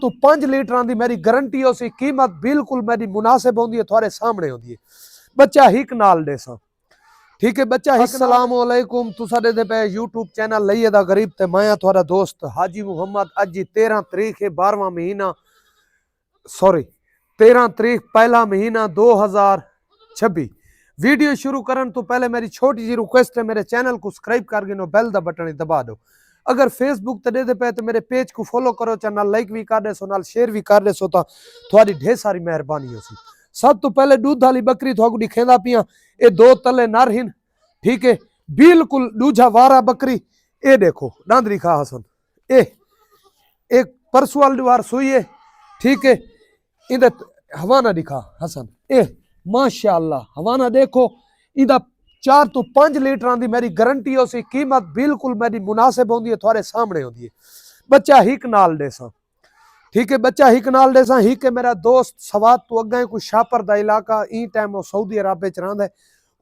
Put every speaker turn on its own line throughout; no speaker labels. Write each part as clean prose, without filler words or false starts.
तो 5 लीटर की मेरी गारंटी हो सी कीमत बिल्कुल मेरी मुनासिब होंदी है थोड़े सामने होंदी है। बच्चा हिक नाल दे सा ठीक है बच्चा हिक। अस्सलाम वालेकुम तुसा दे पे यूट्यूब चैनल लईए दा गरीब ते मैं थोड़ा दोस्त हाजी मुहम्मद। अज 13 तारीख है 12वां महीना सॉरी 13 तारीख पहला महीना 2026। वीडियो शुरू करने तो पहले मेरी छोटी जी रिक्वेस्ट है मेरे चैनल को सब्सक्राइब कर गिनो बेल दा बटन दबा दो। अगर फेसबुक ते दे पे तो मेरे पेज को फॉलो करो चैनल लाइक भी कर दे सो नाल शेयर भी कर दे सो तो थोड़ी ढेर सारी मेहरबानी हो सी। सब तो पहले दूध वाली बकरी थोड़ी दिखेंदा पिया ये दो तले नर हिन ठीक है बिल्कुल दूजा वारा बकरी ये देखो डांदरी खा हसन ए एक परसों वाली वार सुई है ठीक है इधर हवाना दिखा हसन ए माशाअल्लाह हवाना देखो इधर 4 तो 5 लीटर की मेरी गारंटी हो सी कीमत बिल्कुल मेरी मुनासिब होंदी है थोड़े सामने होंदी है। बच्चा हिक नाल दे सा ठीक है बच्चा हिक नाल दे सा हिक है मेरा दोस्त सवाद तो अगे कोई शापर दा इलाका ई टाइम वो सऊदी अरब च रहिंदा है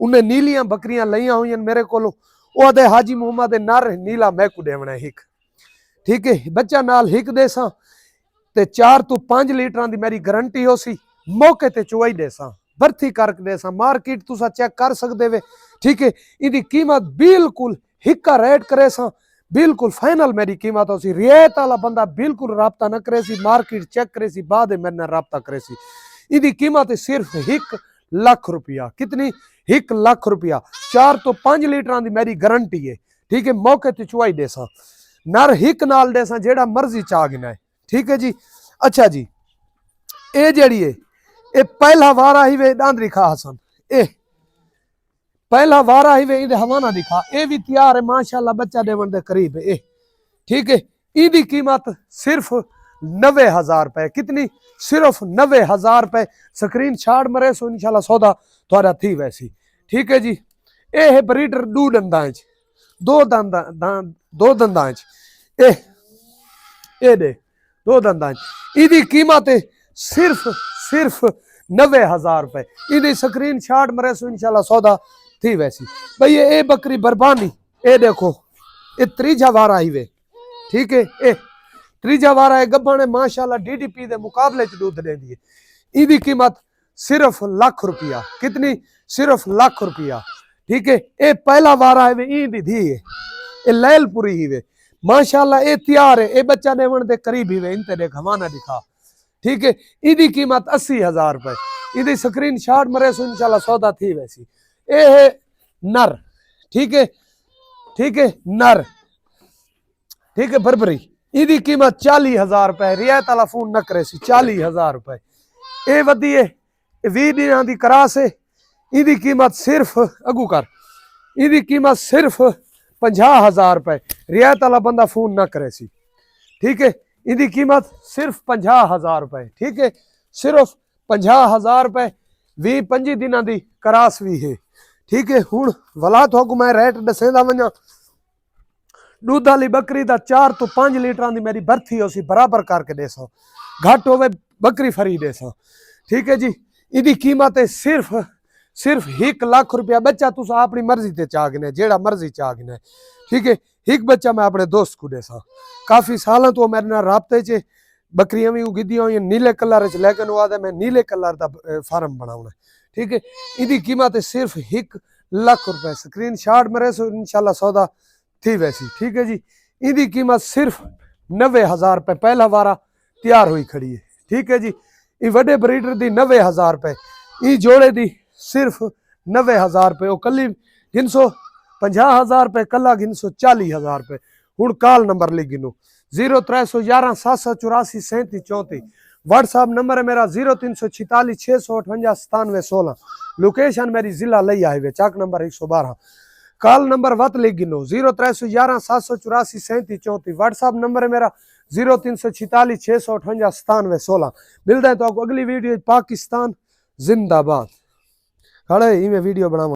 उन्हें नीलियां बकरियां लईयां हुई मेरे को ओदे हाजी मुहम्मद नर नीला मैकू देवना हिक ठीक है बच्चा नाल हिक दे सा ते 4 तो 5 लीटर की मेरी गारंटी हो सी मौके ते चुवाई दे सा भरती करके दे सा मार्केट तुसा चेक कर सकते वे ठीक है इदी कीमत बिल्कुल हिक्का रेट करे सा बिल्कुल फाइनल मेरी कीमत हो सी रियायत वाला बंदा बिल्कुल राब्ता न करे सी मार्केट चेक करे सी बाद मेरे नाल राब्ता करे सी। इदी कीमत सिर्फ 1 लाख रुपया कितनी 1 लाख रुपया 4 तो 5 लीटर की मेरी गारंटी है ठीक है मौके ते चुवाई दे सा नर हिक नाल दे सा जेड़ा मर्जी चाह गिना है ठीक है जी। अच्छा जी ए जेड़ी है ए पहला वारा ही वे डांदरी खा हसन ए पहला वारा ही वे इधे हवाना दिखा ए भी तैयार है माशाल्लाह बच्चा देवन दे करीब है ए ठीक है इदी कीमत सिर्फ 90,000 रुपए कितनी सिर्फ 90,000 रुपए स्क्रीन शॉट मरे सो इंशाल्लाह सौदा थोड़ा थी वैसी ठीक है जी। ए है ब्रीडर दो दंदा ए दे दो दंदा इदी कीमत है सिर्फ 90,000 रुपए इदी स्क्रीन शॉट मरे सो इंशाल्लाह सौदा थी वैसी भाई ये बकरी बरबानी ए देखो ये त्रीजा वारा ही वे ठीक है ए त्रीजा वारा है गब्बा ने माशाल्लाह डीडीपी दे मुकाबले च दूध देंदी है इदी कीमत सिर्फ लाख रुपया कितनी सिर्फ लाख रुपया ठीक है ए पहला वारा है वे ईदी धी है ए लैलपुरी ही वे माशाल्लाह ए तैयार है ए बच्चा देवन दे करीब ही वे इनते देख हवाना दिखा ठीक है इदी कीमत 80,000 रुपए इदी स्क्रीन शॉट मरे सो इंशाल्लाह सौदा थी वैसी। ए है नर ठीक है नर ठीक है बरबरी इदी कीमत 40,000 रुपए रियायत वाला फोन न करे सी 40,000 रुपए ए वधी है 20 दिन की करास है इदी कीमत सिर्फ अगू कर इदी कीमत सिर्फ 50,000 रुपए रियायत वाला बंदा फोन न करे सी ठीक है इदी कीमत सिर्फ 50,000 रुपए ठीक है सिर्फ 50,000 रुपए 20-25 दिन की करास भी है ठीक है। हुण वला तो मैं रेट दसेंदा वना दूध वाली बकरी का 4 तो 5 लीटर की मेरी बरथी हो सी बराबर करके दे सा घट होवे बकरी फरी दे सा ठीक है जी। इदी कीमत है सिर्फ 1 लाख रुपया बच्चा तुस अपनी मर्जी ते चाह गिने जेड़ा मर्जी चाह गिने ठीक है। एक बच्चा मैं अपने दोस्त को दे सा काफी साल तो मेरे नाल राबते च बकरियां भी गिद्दियां हुई नीले कलर च लेकिन वो आदे मैं नीले कलर का फार्म बनाऊना ठीक है। इदी कीमत है सिर्फ 1 लाख रुपए स्क्रीन शॉट मरे सो इंशाल्लाह सौदा थी वैसी ठीक है जी। इदी कीमत सिर्फ 90,000 रुपए पहला वारा तैयार हुई खड़ी है ठीक है जी। ये वडे ब्रीडर दी 90,000 रुपए ई जोड़े दी सिर्फ 90,000 रुपए कली गिनसो 50,000 रुपए कला गिनसो 40,000 रुपए। हुण कॉल नंबर लिख गिनो 0311 784 37 34 व्हाट्सएप नंबर है मेरा 0346 658 97 16 लोकेशन मेरी जिला लई हाईवे चाक नंबर 112 कॉल नंबर वत लिख गिनो 0311 784 37 34 व्हाट्सएप नंबर है मेरा 0346 658 97 16। मिलता है तो आपको अगली वीडियो पाकिस्तान जिंदाबाद खड़े ही में वीडियो बनावा।